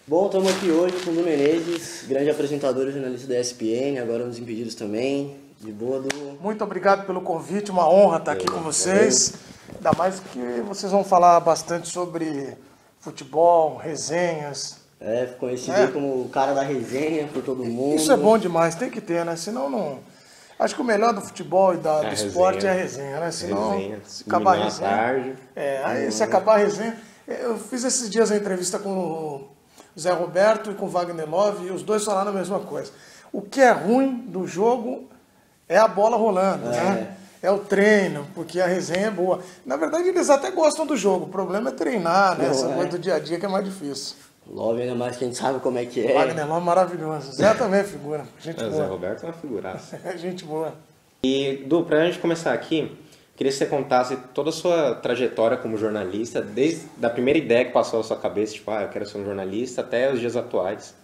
Bom, estamos aqui hoje com o Du Menezes, grande apresentador e jornalista da ESPN, agora nos Impedidos também. De boa, Du. Muito obrigado pelo convite, uma honra estar aqui com vocês. Ainda mais que vocês vão falar bastante sobre futebol, resenhas. Conhecido como o cara da resenha por todo mundo. Isso é bom demais, tem que ter, né? Senão não... Acho que o melhor do futebol e do esporte é a resenha, né? Senão, se acabar a resenha... Tarde, aí se acabar a resenha... Eu fiz esses dias a entrevista com o Zé Roberto e com o Wagner Love e os dois falaram a mesma coisa. O que é ruim do jogo é a bola rolando, né? É o treino, porque a resenha é boa. Na verdade, eles até gostam do jogo. O problema é treinar, né? Essa coisa do dia a dia que é mais difícil. Love ainda mais que a gente sabe como é que é. Wagner Love maravilhoso. Zé também é figura. Gente boa. Zé Roberto é uma figuraça. Gente boa. E, Du, pra gente começar aqui, queria que você contasse toda a sua trajetória como jornalista, desde a primeira ideia que passou na sua cabeça, tipo, eu quero ser um jornalista, até os dias atuais.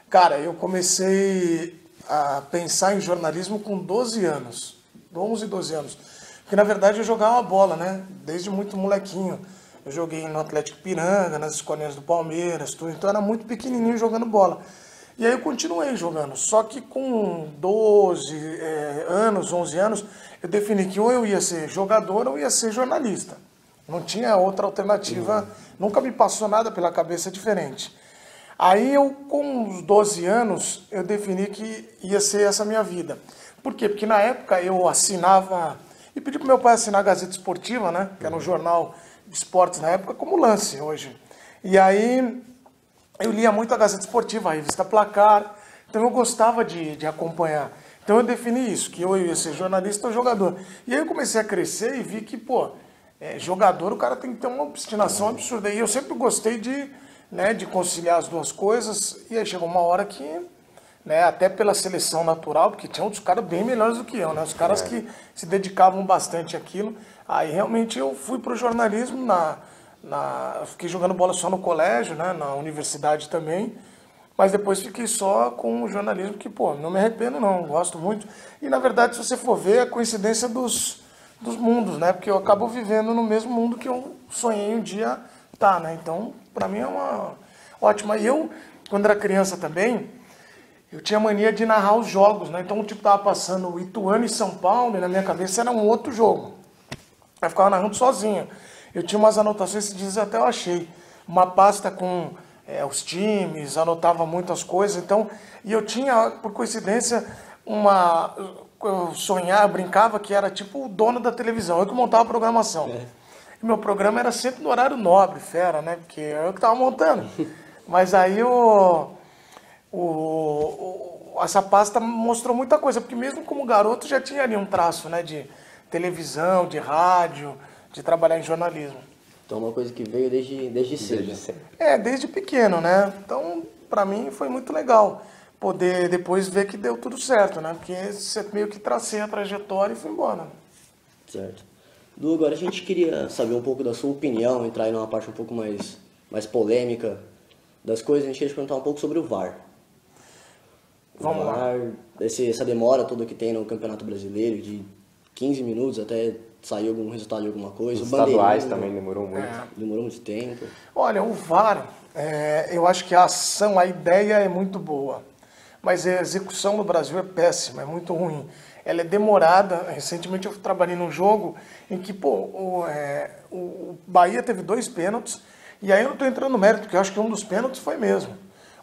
Cara, eu comecei a pensar em jornalismo com 12 anos. 11, 12 anos. Porque, na verdade, eu jogava bola, né? Desde muito molequinho. Eu joguei no Atlético Ipiranga, nas escolinhas do Palmeiras, tudo. Então, eu era muito pequenininho jogando bola. E aí eu continuei jogando. Só que com 12 anos, 11 anos, eu defini que ou eu ia ser jogador ou ia ser jornalista. Não tinha outra alternativa. Nunca me passou nada pela cabeça diferente. Aí eu, com uns 12 anos, eu defini que ia ser essa minha vida. Por quê? Porque na época eu assinava, e pedi para meu pai assinar a Gazeta Esportiva, né? Que era um jornal de esportes na época, como Lance hoje. E aí eu lia muito a Gazeta Esportiva, a revista Placar, então eu gostava de acompanhar. Então eu defini isso, que eu ia ser jornalista ou jogador. E aí eu comecei a crescer e vi que, jogador o cara tem que ter uma obstinação absurda. E eu sempre gostei de conciliar as duas coisas, e aí chegou uma hora que... até pela seleção natural, porque tinha outros caras bem melhores do que eu, né? Os caras que se dedicavam bastante àquilo. Aí realmente eu fui pro jornalismo, eu fiquei jogando bola só no colégio, né? Na universidade também, mas depois fiquei só com o jornalismo, que, não me arrependo não, gosto muito. E na verdade, se você for ver, é a coincidência dos mundos, né? Porque eu acabo vivendo no mesmo mundo que eu sonhei um dia estar, né? Então, pra mim é uma ótima. E eu, quando era criança também, eu tinha mania de narrar os jogos, né? Então, tava passando o Ituano e São Paulo, e na minha cabeça era um outro jogo. Eu ficava narrando sozinho. Eu tinha umas anotações, esses dias até eu achei. Uma pasta com os times, anotava muitas coisas. Então, e eu tinha, por coincidência, eu sonhava, eu brincava que era tipo o dono da televisão, eu que montava a programação. E meu programa era sempre no horário nobre, fera, né? Porque eu que tava montando. Mas aí essa pasta mostrou muita coisa, porque mesmo como garoto já tinha ali um traço, né, de televisão, de rádio, de trabalhar em jornalismo. Então uma coisa que veio desde cedo. Desde pequeno, né? Então, pra mim foi muito legal poder depois ver que deu tudo certo, né? Porque você meio que tracei a trajetória e fui embora. Certo. Du, agora a gente queria saber um pouco da sua opinião, entrar em uma parte um pouco mais polêmica das coisas. A gente queria te perguntar um pouco sobre o VAR. Vamos lá. Essa demora toda que tem no Campeonato Brasileiro, de 15 minutos até sair algum resultado de alguma coisa. Os estaduais também demorou muito. Demorou muito tempo. Olha, o VAR, eu acho que a ação, a ideia é muito boa, mas a execução no Brasil é péssima, é muito ruim. Ela é demorada. Recentemente eu trabalhei num jogo em que o Bahia teve 2 pênaltis, e aí eu não estou entrando no mérito, porque eu acho que um dos pênaltis foi mesmo.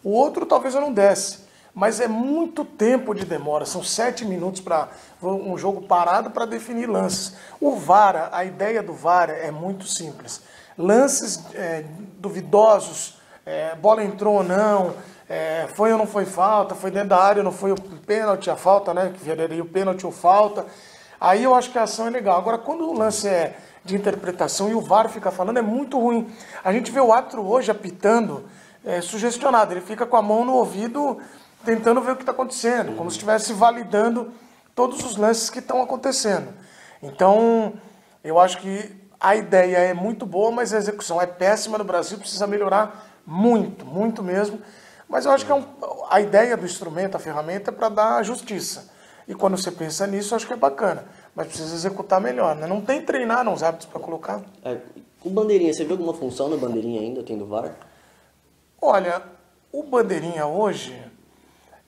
O outro talvez eu não desse. Mas é muito tempo de demora, são 7 minutos para um jogo parado para definir lances. O VAR, a ideia do VAR é muito simples. Lances duvidosos, bola entrou ou não, foi ou não foi falta, foi dentro da área ou não foi o pênalti, a falta, né? Que viraria o pênalti ou falta. Aí eu acho que a ação é legal. Agora, quando o lance é de interpretação e o VAR fica falando, é muito ruim. A gente vê o árbitro hoje apitando sugestionado, ele fica com a mão no ouvido tentando ver o que está acontecendo, como se estivesse validando todos os lances que estão acontecendo. Então, eu acho que a ideia é muito boa, mas a execução é péssima no Brasil, precisa melhorar muito, muito mesmo. Mas eu acho que a ideia do instrumento, a ferramenta, é para dar justiça. E quando você pensa nisso, eu acho que é bacana. Mas precisa executar melhor, né? Não tem treinar nos hábitos para colocar. Com bandeirinha, você viu alguma função na bandeirinha ainda, tendo VAR? Olha, O bandeirinha hoje,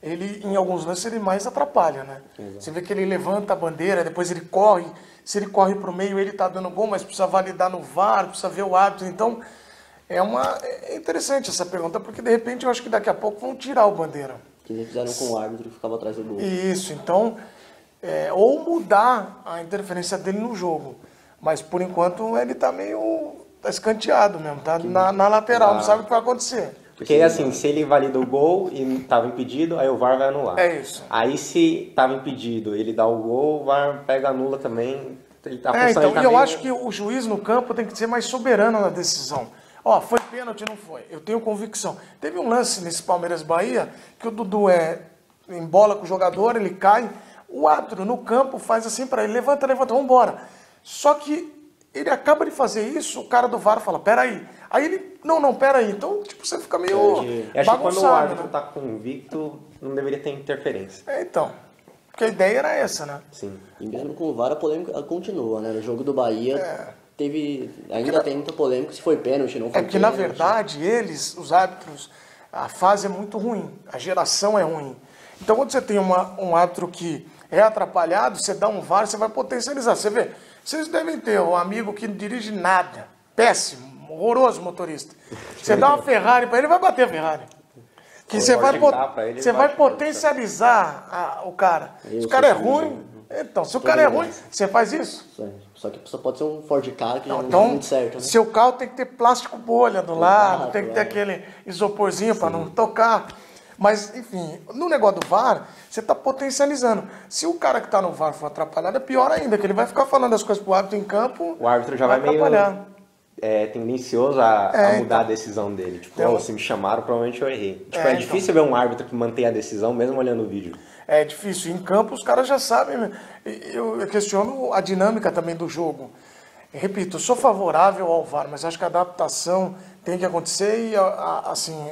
ele em alguns lances ele mais atrapalha, né? Exato. Você vê que ele levanta a bandeira, depois ele corre, se ele corre para o meio ele tá dando gol, mas precisa validar no VAR, precisa ver o árbitro, então é interessante essa pergunta, porque de repente eu acho que daqui a pouco vão tirar o bandeira. Que eles fizeram com o árbitro que ficava atrás do gol. Isso, então, ou mudar a interferência dele no jogo, mas por enquanto ele tá meio escanteado mesmo, tá na lateral, não sabe o que vai acontecer. Porque assim, se ele valida o gol e estava impedido, aí o VAR vai anular. É isso. Aí se estava impedido, ele dá o gol, o VAR pega, anula também. Então, e eu acho que o juiz no campo tem que ser mais soberano na decisão. Ó, foi pênalti, não foi? Eu tenho convicção. Teve um lance nesse Palmeiras-Bahia que o Dudu embola com o jogador, ele cai, o árbitro no campo faz assim para ele, levanta, vamos embora. Só que ele acaba de fazer isso, o cara do VAR fala, peraí. Aí ele, não, peraí. Então, tipo, você fica meio Eu acho que quando o árbitro né? tá convicto, não deveria ter interferência. Então, porque a ideia era essa, né? Sim. E mesmo com o VAR a polêmica continua, né? No jogo do Bahia ainda tem muita polêmica se foi pênalti, não foi É porque, na pênalti. verdade, os árbitros, a fase é muito ruim, a geração é ruim. Então, quando você tem um árbitro que é atrapalhado, você dá um VAR, você vai potencializar. Você vê, vocês devem ter um amigo que não dirige nada, péssimo, horroroso motorista. Você dá uma Ferrari para ele, vai bater a Ferrari. Que você vai potencializar o cara. Se o cara é ruim, então, se o cara é ruim, você faz isso? Só que só pode ser um Ford Ka que já não dá Então, muito certo, né? seu carro tem que ter plástico bolha do lado, tem que ter aquele isoporzinho para não tocar. Mas, enfim, no negócio do VAR, você está potencializando. Se o cara que está no VAR for atrapalhado, é pior ainda, que ele vai ficar falando as coisas pro árbitro em campo. O árbitro já vai meio tendencioso a mudar a decisão dele. Tipo, Então, se me chamaram, provavelmente eu errei. Tipo, é difícil ver um árbitro que mantém a decisão, mesmo olhando o vídeo. É difícil. Em campo, os caras já sabem. Eu questiono a dinâmica também do jogo. Repito, eu sou favorável ao VAR, mas acho que a adaptação tem que acontecer e, assim,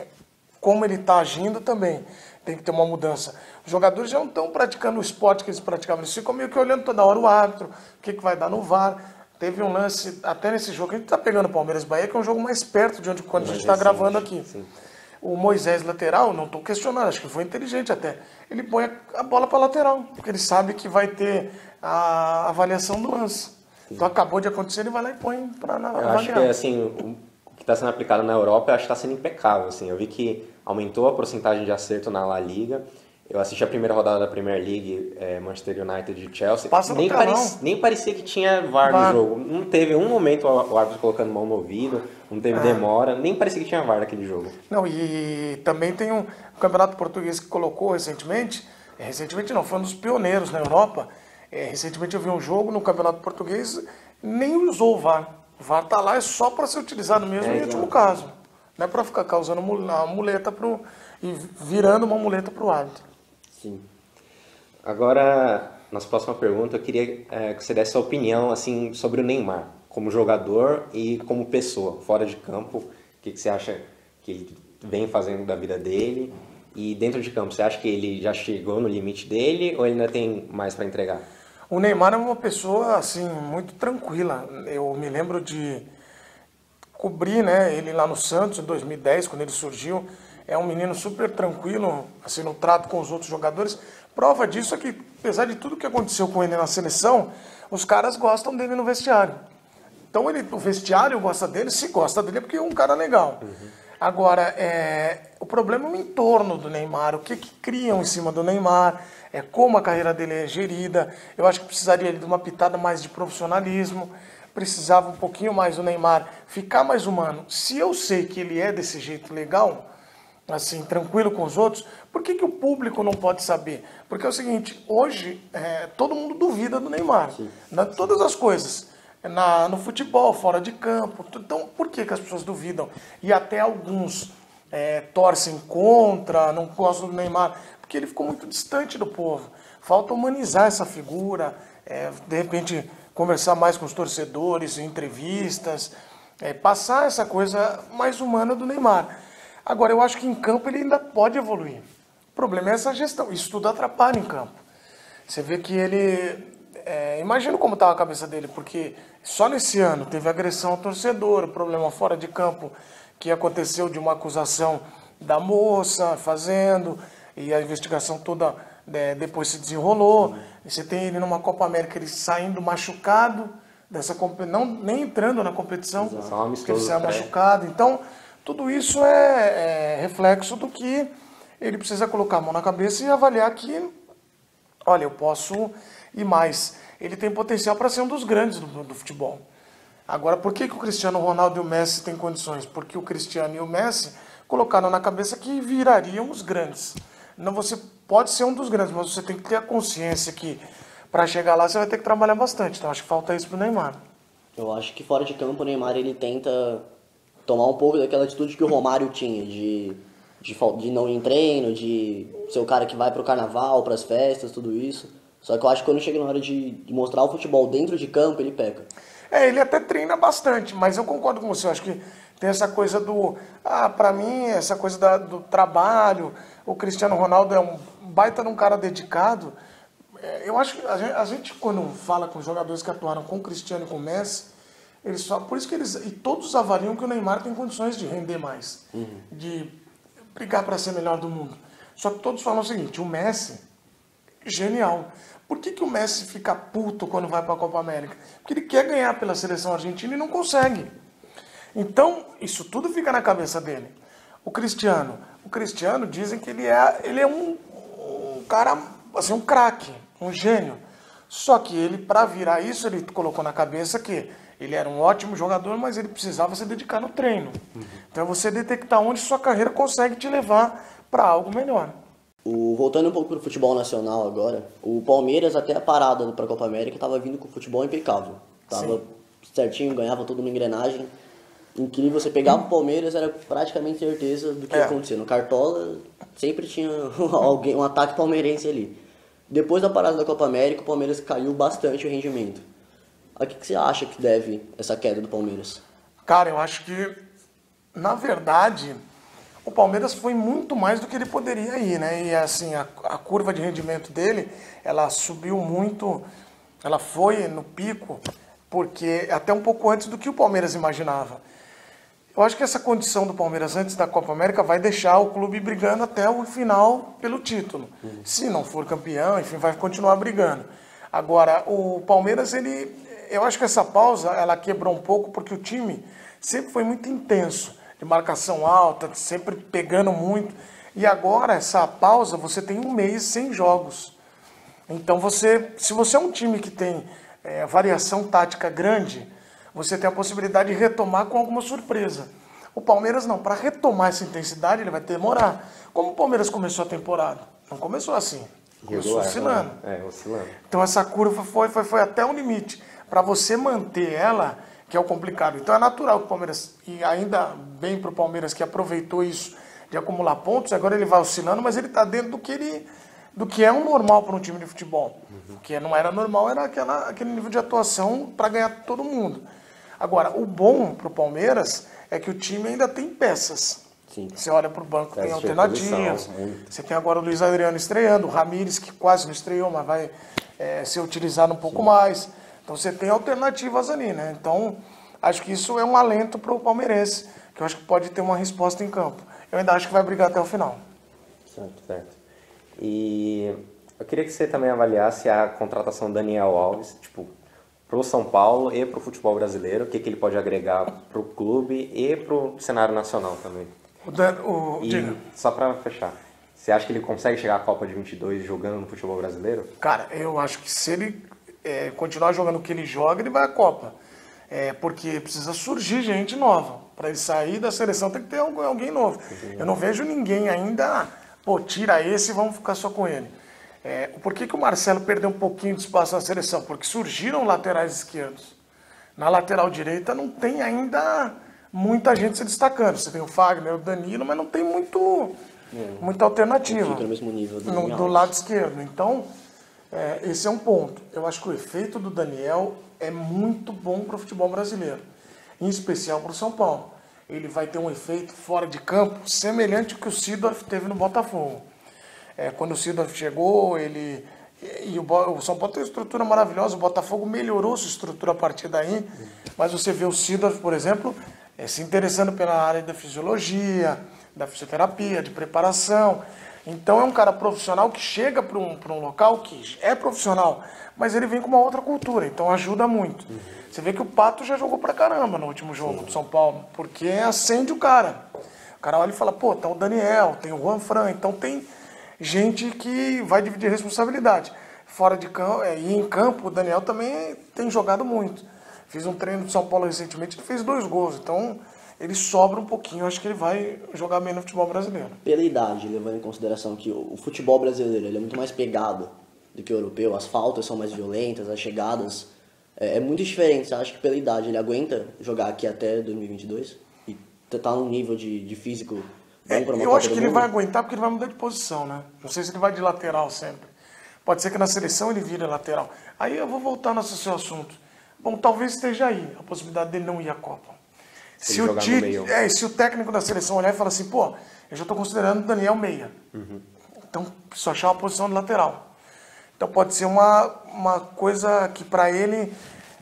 como ele está agindo também tem que ter uma mudança. Os jogadores já não estão praticando o esporte que eles praticavam. Eles ficam meio que olhando toda hora o árbitro, o que vai dar no VAR. Teve um lance, até nesse jogo, a gente está pegando o Palmeiras-Bahia, que é um jogo mais perto de onde quando a gente está gravando aqui. Sim. O Moisés lateral, não estou questionando, acho que foi inteligente até. Ele põe a bola para lateral, porque ele sabe que vai ter a avaliação do lance. Sim. Então acabou de acontecer, ele vai lá e põe para avaliar. Eu acho que assim, o que está sendo aplicado na Europa, eu acho que está sendo impecável. Assim. Eu vi que aumentou a porcentagem de acerto na La Liga. Eu assisti a primeira rodada da Premier League, Manchester United e Chelsea. Passa no nem parecia que tinha VAR no jogo. Não teve um momento o árbitro colocando mão no ouvido, não teve demora, nem parecia que tinha VAR naquele jogo. Não, e também tem um campeonato português que colocou recentemente não, foi um dos pioneiros na Europa. Recentemente eu vi um jogo no campeonato português, nem usou o VAR. O VAR está lá, é só para ser utilizado mesmo em último caso. Não é para ficar causando uma muleta e virando uma muleta para o árbitro. Sim. Agora, nossa próxima pergunta, eu queria que você desse sua opinião assim, sobre o Neymar, como jogador e como pessoa, fora de campo. O que você acha que ele vem fazendo da vida dele? E dentro de campo, você acha que ele já chegou no limite dele ou ele ainda tem mais para entregar? O Neymar é uma pessoa assim, muito tranquila. Eu me lembro de cobrir, né, ele lá no Santos em 2010, quando ele surgiu. É um menino super tranquilo, assim, no trato com os outros jogadores. Prova disso é que, apesar de tudo que aconteceu com ele na seleção, os caras gostam dele no vestiário. Então, o vestiário gosta dele, se gosta dele é porque é um cara legal. Agora, o problema é o entorno do Neymar, o que criam em cima do Neymar, como a carreira dele é gerida. Eu acho que precisaria de uma pitada mais de profissionalismo, precisava um pouquinho mais do Neymar ficar mais humano. Se eu sei que ele é desse jeito legal, assim, tranquilo com os outros, por que o público não pode saber? Porque é o seguinte, hoje todo mundo duvida do Neymar, todas as coisas, no futebol, fora de campo, então por que as pessoas duvidam? E até alguns torcem contra, não gostam do Neymar, porque ele ficou muito distante do povo. Falta humanizar essa figura, de repente conversar mais com os torcedores, em entrevistas, passar essa coisa mais humana do Neymar. Agora, eu acho que em campo ele ainda pode evoluir. O problema é essa gestão. Isso tudo atrapalha em campo. Você vê que ele... imagina como estava a cabeça dele, porque só nesse ano teve agressão ao torcedor, o problema fora de campo que aconteceu de uma acusação da moça fazendo, e a investigação toda depois se desenrolou. E você tem ele numa Copa América, ele saindo machucado dessa competição, nem entrando na competição, porque ele saiu machucado. Então, tudo isso é reflexo do que ele precisa colocar a mão na cabeça e avaliar que, olha, eu posso ir mais. Ele tem potencial para ser um dos grandes do futebol. Agora, por que o Cristiano Ronaldo e o Messi têm condições? Porque o Cristiano e o Messi colocaram na cabeça que virariam os grandes. Não, você pode ser um dos grandes, mas você tem que ter a consciência que para chegar lá você vai ter que trabalhar bastante. Então acho que falta isso pro Neymar. Eu acho que fora de campo o Neymar ele tenta tomar um pouco daquela atitude que o Romário tinha, de não ir em treino, de ser o cara que vai pro carnaval, pras festas, tudo isso. Só que eu acho que quando chega na hora de mostrar o futebol dentro de campo, ele peca. Ele até treina bastante, mas eu concordo com você. Eu acho que tem essa coisa pra mim, essa coisa do trabalho. O Cristiano Ronaldo é um baita de um cara dedicado. Eu acho que a gente quando fala com jogadores que atuaram com o Cristiano e com o Messi, por isso que e todos avaliam que o Neymar tem condições de render mais, de brigar para ser melhor do mundo. Só que todos falam o seguinte: o Messi, genial. Por que o Messi fica puto quando vai para a Copa América? Porque ele quer ganhar pela seleção argentina e não consegue. Então, isso tudo fica na cabeça dele. O Cristiano dizem que ele é um cara, assim, um craque, um gênio. Só que ele, para virar isso, ele colocou na cabeça que ele era um ótimo jogador, mas ele precisava se dedicar no treino. Então, é você detectar onde sua carreira consegue te levar para algo melhor. Voltando um pouco para o futebol nacional agora, o Palmeiras, até a parada para a Copa América, estava vindo com futebol impecável. Estava certinho, ganhava tudo uma engrenagem. Incrível, você pegava o Palmeiras, era praticamente certeza do que ia acontecer. No Cartola, sempre tinha um ataque palmeirense ali. Depois da parada da Copa América, o Palmeiras caiu bastante o rendimento. A que você acha que deve essa queda do Palmeiras? Cara, eu acho que, na verdade, o Palmeiras foi muito mais do que ele poderia ir, né? E assim, a curva de rendimento dele, ela subiu muito, ela foi no pico, porque até um pouco antes do que o Palmeiras imaginava. Eu acho que essa condição do Palmeiras antes da Copa América vai deixar o clube brigando até o final pelo título. Se não for campeão, enfim, vai continuar brigando. Agora, o Palmeiras, eu acho que essa pausa, ela quebrou um pouco porque o time sempre foi muito intenso, de marcação alta, sempre pegando muito. E agora, essa pausa, você tem um mês sem jogos. Então, se você é um time que tem variação tática grande, você tem a possibilidade de retomar com alguma surpresa. O Palmeiras não, para retomar essa intensidade ele vai demorar. Como o Palmeiras começou a temporada? Não começou assim, começou oscilando. Oscilando. Então essa curva foi até um limite. Para você manter ela, que é o complicado. Então é natural que o Palmeiras, e ainda bem para o Palmeiras que aproveitou isso de acumular pontos, agora ele vai oscilando, mas ele está dentro do que é um normal para um time de futebol. O que não era normal era aquele nível de atuação para ganhar todo mundo. Agora, o bom para o Palmeiras é que o time ainda tem peças. Sim. Você olha para o banco, tem alternativas. Você tem agora o Luiz Adriano estreando, o Ramires, que quase não estreou, mas vai ser utilizado um pouco mais. Então você tem alternativas ali, né? Então, acho que isso é um alento para o palmeirense, que eu acho que pode ter uma resposta em campo. Eu ainda acho que vai brigar até o final. Certo. E eu queria que você também avaliasse a contratação do Daniel Alves, pro São Paulo e pro futebol brasileiro, o que ele pode agregar pro clube e pro cenário nacional também. Só para fechar, você acha que ele consegue chegar à Copa de 22 jogando no futebol brasileiro? Cara, eu acho que se ele continuar jogando o que ele joga, ele vai à Copa. Porque precisa surgir gente nova. Para ele sair da seleção tem que ter alguém novo. Eu não vejo ninguém ainda, tira esse e vamos ficar só com ele. Por que o Marcelo perdeu um pouquinho de espaço na seleção? Porque surgiram laterais esquerdos. Na lateral direita não tem ainda muita gente se destacando. Você tem o Fagner, o Danilo, mas não tem muita alternativa. Fica no mesmo nível do lado esquerdo. Então, esse é um ponto. Eu acho que o efeito do Daniel é muito bom para o futebol brasileiro, em especial para o São Paulo. Ele vai ter um efeito fora de campo semelhante ao que o Seedorf teve no Botafogo. Quando o Seedorf chegou, o São Paulo tem uma estrutura maravilhosa, o Botafogo melhorou sua estrutura a partir daí, mas você vê o Seedorf, por exemplo, se interessando pela área da fisiologia, da fisioterapia, de preparação. Então é um cara profissional que chega para um local que é profissional, mas ele vem com uma outra cultura, então ajuda muito. Você vê que o Pato já jogou pra caramba no último jogo do São Paulo, porque acende o cara. O cara olha e fala, pô, tá o Daniel, tem o Juan Fran, então tem gente que vai dividir responsabilidade. Fora de campo, e em campo, o Daniel também tem jogado muito. Fiz um treino do São Paulo recentemente, ele fez 2 gols, então ele sobra um pouquinho, acho que ele vai jogar bem no futebol brasileiro. Pela idade, levando em consideração que o futebol brasileiro ele é muito mais pegado do que o europeu, as faltas são mais violentas, as chegadas é muito diferente. Você acha que pela idade ele aguenta jogar aqui até 2022 e tá num nível de físico bom para uma Eu Copa acho do que ele Mundo? vai aguentar porque ele vai mudar de posição, né? Não sei se ele vai de lateral sempre. Pode ser que na seleção ele vire lateral. Aí eu vou voltar no seu assunto. Bom, talvez esteja aí a possibilidade dele não ir à Copa. Se o técnico da seleção olhar e falar assim, pô, eu já estou considerando o Daniel meia. Então, preciso achar uma posição de lateral. Então pode ser uma coisa que para ele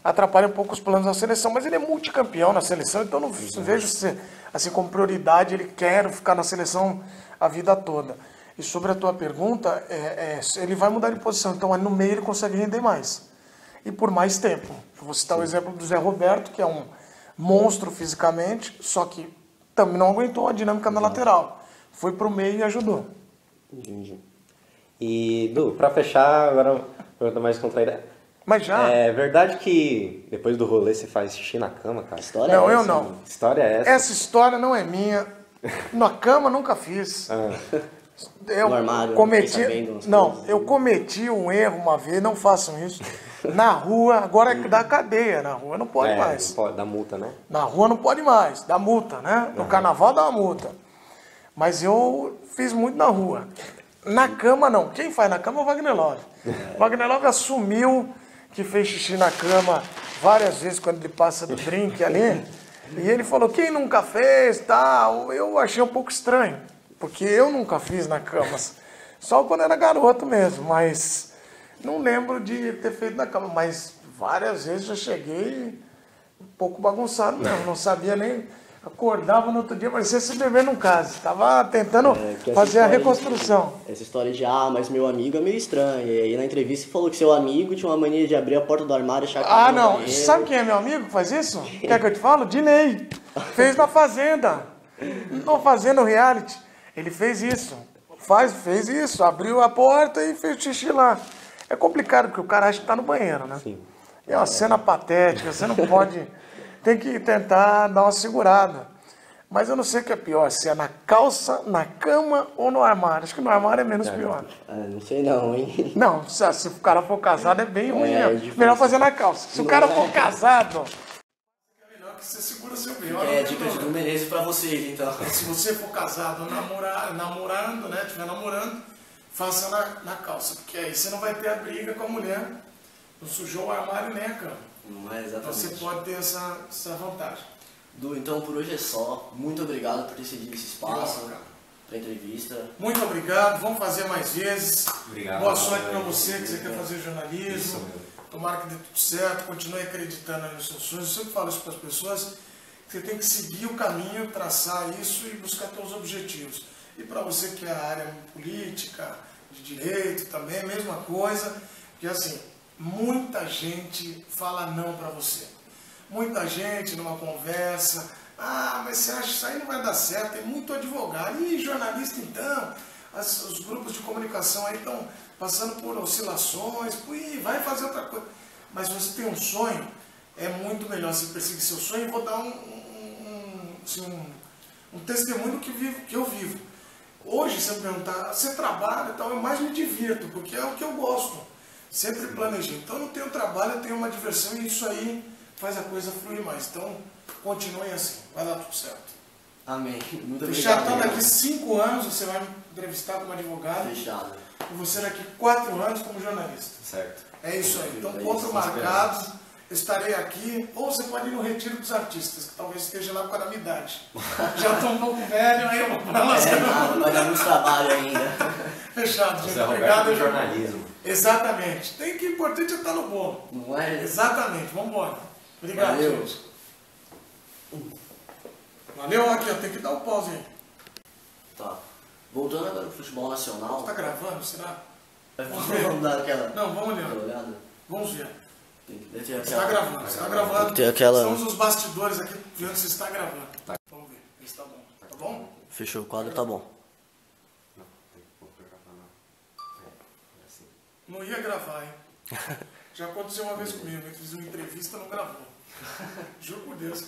atrapalha um pouco os planos da seleção. Mas ele é multicampeão na seleção, então não vejo se, assim como prioridade, ele quer ficar na seleção a vida toda. E sobre a tua pergunta, ele vai mudar de posição, então no meio ele consegue render mais. E por mais tempo. Eu vou citar o exemplo do Zé Roberto, que é um monstro fisicamente, só que também não aguentou a dinâmica na lateral. Foi pro meio e ajudou. Entendi. E, Du, pra fechar, agora uma pergunta mais contraída. Mas já... É verdade que depois do rolê você faz xixi na cama, cara? História Não, é eu essa, não. né? Que história é essa? Essa história não é minha. Na cama nunca fiz. Eu No armário, cometi... fiquei sabendo umas Não, coisas. eu cometi um erro uma vez, não façam isso. Na rua, agora é da cadeia, na rua não pode mais. Não pode, dá multa, né? Na rua não pode mais, dá multa, né? No carnaval dá uma multa. Mas eu fiz muito na rua. Na cama não. Quem faz na cama é o Wagner Love. O Wagner Love assumiu que fez xixi na cama várias vezes quando ele passa do drink ali. E ele falou, quem nunca fez, tal. Eu achei um pouco estranho, porque eu nunca fiz na cama. Só quando era garoto mesmo, mas não lembro de ter feito na cama. Mas várias vezes já cheguei um pouco bagunçado mesmo, não sabia nem... Acordava no outro dia, parecia se beber num caso. Estava tentando Que essa fazer a história reconstrução. Essa história de, mas meu amigo é meio estranho. E aí na entrevista você falou que seu amigo tinha uma mania de abrir a porta do armário e achar que tava no Não. banheiro. Sabe quem é meu amigo que faz isso? Quer que eu te falo? Dinei. Fez na Fazenda. Na Fazenda, no reality. Ele fez isso. Fez isso. Abriu a porta e fez xixi lá. É complicado, porque o cara acha que tá no banheiro, né? Sim. É uma cena patética. Você não pode... Tem que tentar dar uma segurada. Mas eu não sei o que é pior, se é na calça, na cama ou no armário. Acho que no armário é menos pior. Não sei não, hein? Não, se o cara for casado é bem ruim. É mesmo. difícil. Melhor fazer na calça. Se o cara for casado... É melhor que você segura seu melhor. É a dica de Du Menezes pra vocês, então. Se você for casado, namorando, né? Estiver namorando, faça na calça. Porque aí você não vai ter a briga com a mulher. Não sujou o armário nem a cama. Não é Então exatamente. você pode ter essa vantagem. Du, então por hoje é só. Muito obrigado por ter cedido esse espaço Obrigado, cara. pra entrevista. Muito obrigado, vamos fazer mais vezes. Obrigado. Boa sorte para você que você quer fazer jornalismo. Isso mesmo. Tomara que dê tudo certo, continue acreditando nos seus sonhos. Eu sempre falo isso para as pessoas, que você tem que seguir o caminho, traçar isso e buscar seus objetivos. E para você que é a área política, de direito também, mesma coisa, porque assim, muita gente fala não para você. Muita gente numa conversa, mas você acha que isso aí não vai dar certo, tem muito advogado. E jornalista então, os grupos de comunicação aí estão passando por oscilações, vai fazer outra coisa. Mas se você tem um sonho, é muito melhor você perseguir seu sonho. E vou dar um testemunho do que eu vivo. Hoje, se eu perguntar, você trabalha e tal, eu mais me divirto, porque é o que eu gosto. Sempre planejei. Então, eu não tenho trabalho, eu tenho uma diversão e isso aí faz a coisa fluir mais. Então, continuem assim. Vai dar tudo certo. Amém. Muito Fechado. obrigado. Então, daqui 5 anos você vai me entrevistar como advogado. Fechado. E você daqui 4 anos como jornalista. Certo. É isso aí. Então, É ponto isso, marcado. Estarei aqui. Ou você pode ir no Retiro dos Artistas, que talvez esteja lá por causa da minha idade. Já estou um pouco velho, aí eu vou para lá. Vai dar muito trabalho ainda. Fechado, gente. Zé Roberto Obrigado. do jornalismo. Exatamente. Tem que o importante é estar no bolo. Não é? Exatamente. Vamos embora. Obrigado, Valeu. gente. Valeu, aqui, ó. Tem que dar o pause aí. Tá. Voltando agora pro futebol nacional. Tá gravando, será? Vamos dar aquela. Não, vamos aquela olhar. olhada. Vamos ver. Tem que ter Está gravando, está gravando. Tem que ter aquela- Estamos nos bastidores aqui vendo se está gravando. Vamos ver, ver se está bom. Tá bom? Fechou o quadro, tá bom. Não ia gravar, hein? Já aconteceu uma vez comigo, eu fiz uma entrevista e não gravou. Juro por Deus.